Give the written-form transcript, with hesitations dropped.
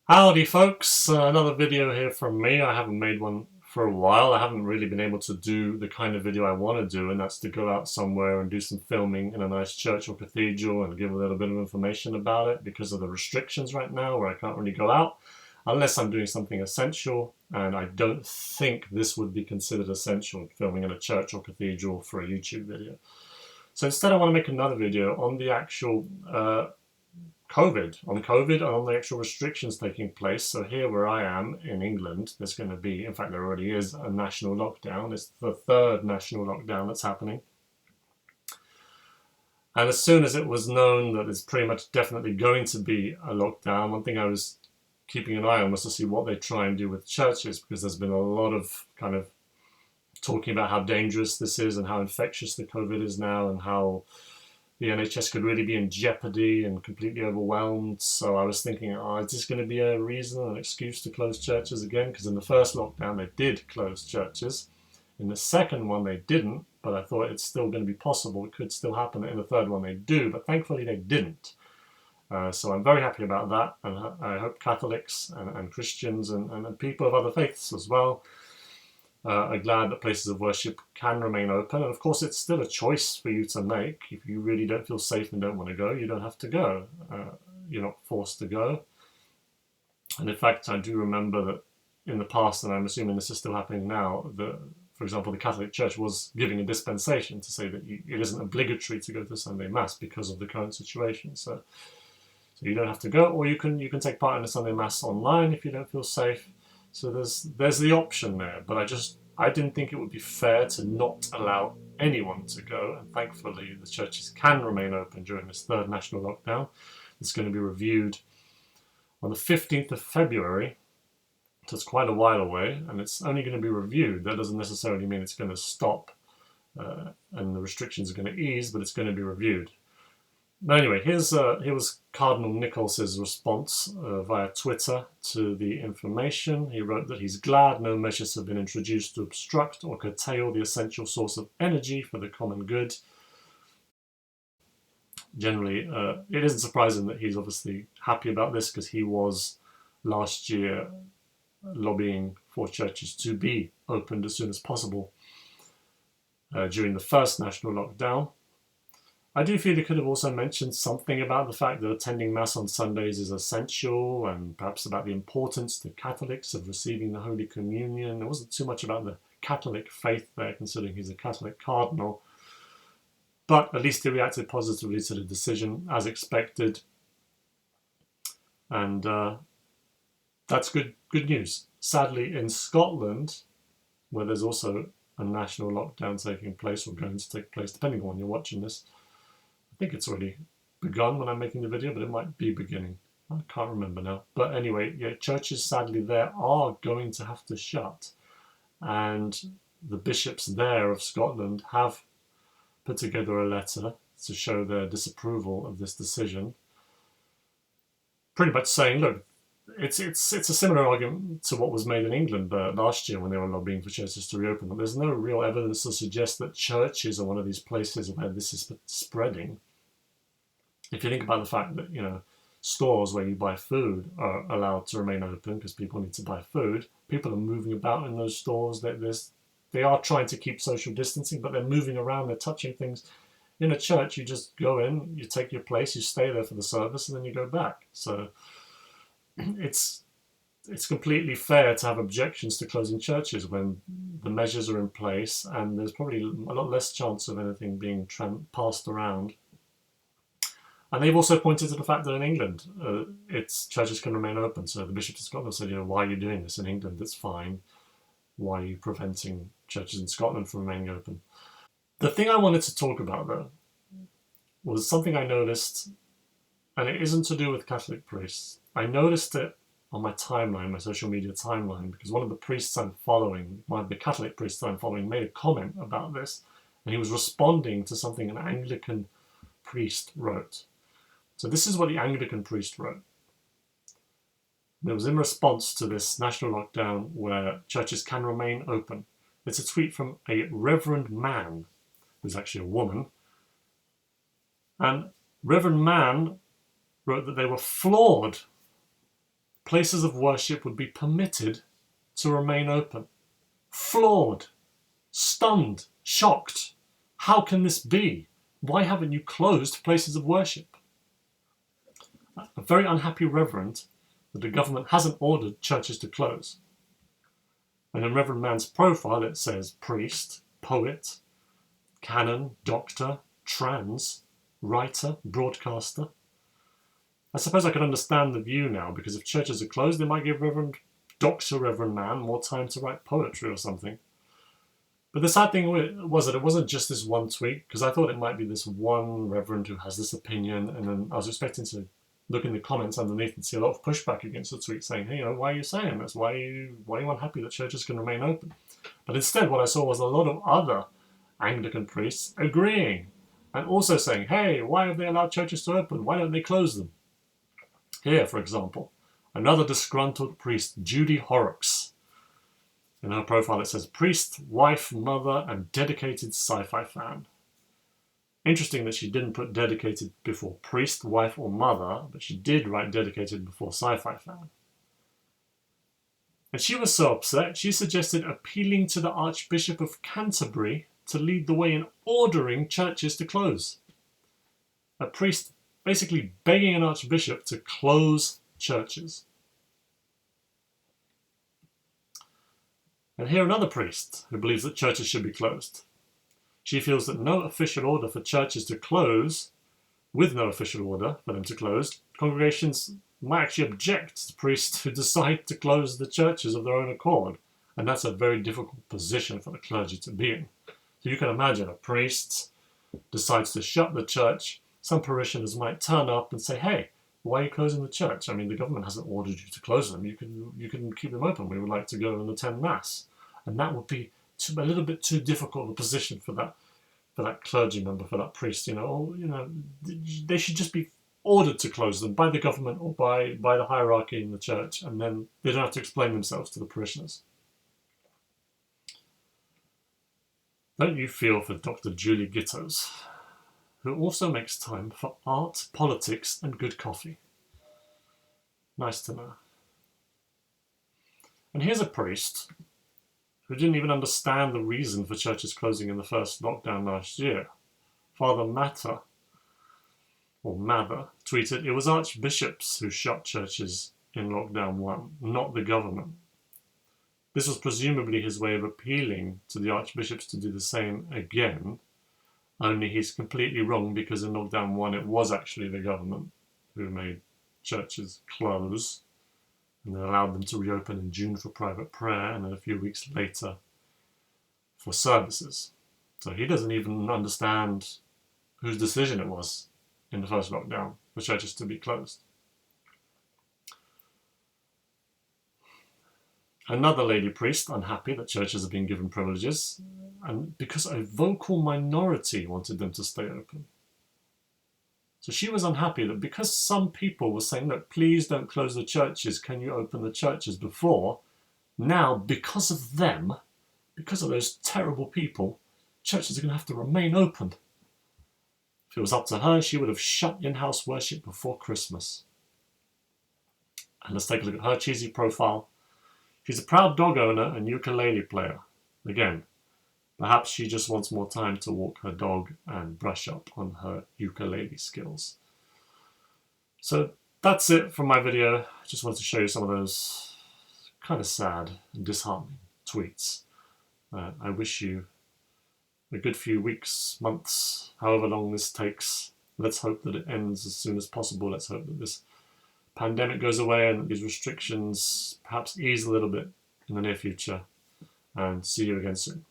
Howdy folks, another video here from me. I haven't made one for a while. I haven't really been able to do the kind of video I want to do, and that's to go out somewhere and do some filming in a nice church or cathedral and give a little bit of information about it because of the restrictions right now where I can't really go out unless I'm doing something essential, and I don't think this would be considered essential, filming in a church or cathedral for a YouTube video. So instead I want to make another video on the actual COVID and on the actual restrictions taking place. So here where I am in England, there's going to be, in fact there already is, a national lockdown. It's the third national lockdown that's happening. And as soon as it was known that it's pretty much definitely going to be a lockdown, one thing I was keeping an eye on was to see what they try and do with churches, because there's been a lot of kind of talking about how dangerous this is and how infectious the COVID is now and how the NHS could really be in jeopardy and completely overwhelmed. So I was thinking, is this going to be a reason, an excuse to close churches again? Because in the first lockdown they did close churches. In the second one they didn't, but I thought it's still going to be possible. It could still happen. In the third one they do, but thankfully they didn't. So I'm very happy about that, and I hope Catholics and Christians and people of other faiths as well are glad that places of worship can remain open. And of course it's still a choice for you to make. If you really don't feel safe and don't want to go, you don't have to go. You're not forced to go. And in fact, I do remember that in the past, and I'm assuming this is still happening now, for example, the Catholic Church was giving a dispensation to say that it isn't obligatory to go to Sunday Mass because of the current situation. So you don't have to go, or you can take part in the Sunday Mass online if you don't feel safe. So there's the option there, but I didn't think it would be fair to not allow anyone to go, and thankfully the churches can remain open during this third national lockdown. It's going to be reviewed on the 15th of February, so it's quite a while away, and it's only going to be reviewed. That doesn't necessarily mean it's going to stop and the restrictions are going to ease, but it's going to be reviewed. But anyway, here was Cardinal Nichols's response via Twitter to the information. He wrote that he's glad no measures have been introduced to obstruct or curtail the essential source of energy for the common good. Generally, it isn't surprising that he's obviously happy about this, because he was last year lobbying for churches to be opened as soon as possible during the first national lockdown. I do feel he could have also mentioned something about the fact that attending Mass on Sundays is essential, and perhaps about the importance to Catholics of receiving the Holy Communion. There wasn't too much about the Catholic faith there, considering he's a Catholic cardinal. But at least he reacted positively to the decision, as expected. And that's good news. Sadly, in Scotland, where there's also a national lockdown taking place, or going to take place, depending on when you're watching this, I think it's already begun when I'm making the video, but it might be beginning. I can't remember now. But anyway, yeah, churches sadly there are going to have to shut. And the bishops there of Scotland have put together a letter to show their disapproval of this decision. Pretty much saying, look, it's a similar argument to what was made in England last year when they were lobbying for churches to reopen. But there's no real evidence to suggest that churches are one of these places where this is spreading. If you think about the fact that, stores where you buy food are allowed to remain open because people need to buy food, people are moving about in those stores. They are trying to keep social distancing, but they're moving around, they're touching things. In a church, you just go in, you take your place, you stay there for the service, and then you go back. So it's completely fair to have objections to closing churches when the measures are in place, and there's probably a lot less chance of anything being passed around. And they've also pointed to the fact that in England, churches can remain open. So the Bishop of Scotland said, why are you doing this in England? It's fine. Why are you preventing churches in Scotland from remaining open? The thing I wanted to talk about, though, was something I noticed, and it isn't to do with Catholic priests. I noticed it on my timeline, my social media timeline, because one of the priests I'm following, one of the Catholic priests I'm following, made a comment about this, and he was responding to something an Anglican priest wrote. So this is what the Anglican priest wrote. It was in response to this national lockdown where churches can remain open. It's a tweet from a reverend man, who's actually a woman. And Reverend Man wrote that they were flawed places of worship would be permitted to remain open. Floored, stunned, shocked. How can this be? Why haven't you closed places of worship? A very unhappy reverend that the government hasn't ordered churches to close. And in Reverend Man's profile it says priest, poet, canon, doctor, trans, writer, broadcaster. I suppose I can understand the view now, because if churches are closed, they might give Reverend Man more time to write poetry or something. But the sad thing was that it wasn't just this one tweet, because I thought it might be this one reverend who has this opinion, and then I was expecting to look in the comments underneath and see a lot of pushback against the tweet saying, hey, why are you saying this? Why are you unhappy that churches can remain open? But instead what I saw was a lot of other Anglican priests agreeing and also saying, hey, why have they allowed churches to open? Why don't they close them? Here, for example, another disgruntled priest, Judy Horrocks. In her profile it says priest, wife, mother, and dedicated sci-fi fan. Interesting that she didn't put dedicated before priest, wife, or mother, but she did write dedicated before sci-fi fan. And she was so upset, she suggested appealing to the Archbishop of Canterbury to lead the way in ordering churches to close. A priest basically begging an archbishop to close churches. And here another priest who believes that churches should be closed. She feels that no official order for churches to close, with no official order for them to close, congregations might actually object to priests who decide to close the churches of their own accord. And that's a very difficult position for the clergy to be in. So you can imagine a priest decides to shut the church. Some parishioners might turn up and say, hey, why are you closing the church? I mean, the government hasn't ordered you to close them. You can keep them open. We would like to go and attend Mass. And that would be a little bit too difficult of a position for that clergy member, for that priest. They should just be ordered to close them by the government or by the hierarchy in the church, and then they don't have to explain themselves to the parishioners. Don't you feel for Dr. Julie Gittos, who also makes time for art, politics, and good coffee? Nice to know. And here's a priest who didn't even understand the reason for churches closing in the first lockdown last year. Father Mather tweeted, it was archbishops who shut churches in lockdown 1, not the government. This was presumably his way of appealing to the archbishops to do the same again, only he's completely wrong, because in lockdown 1 it was actually the government who made churches close, and they allowed them to reopen in June for private prayer, and then a few weeks later for services. So he doesn't even understand whose decision it was in the first lockdown for churches to be closed. Another lady priest unhappy that churches have been given privileges, and because a vocal minority wanted them to stay open. So she was unhappy that because some people were saying, look, please don't close the churches, can you open the churches before? Now, because of them, because of those terrible people, churches are going to have to remain open. If it was up to her, she would have shut in-house worship before Christmas. And let's take a look at her cheesy profile. She's a proud dog owner and ukulele player. Again, perhaps she just wants more time to walk her dog and brush up on her ukulele skills. So that's it from my video. I just wanted to show you some of those kind of sad and disheartening tweets. I wish you a good few weeks, months, however long this takes. Let's hope that it ends as soon as possible. Let's hope that this pandemic goes away and these restrictions perhaps ease a little bit in the near future. And see you again soon.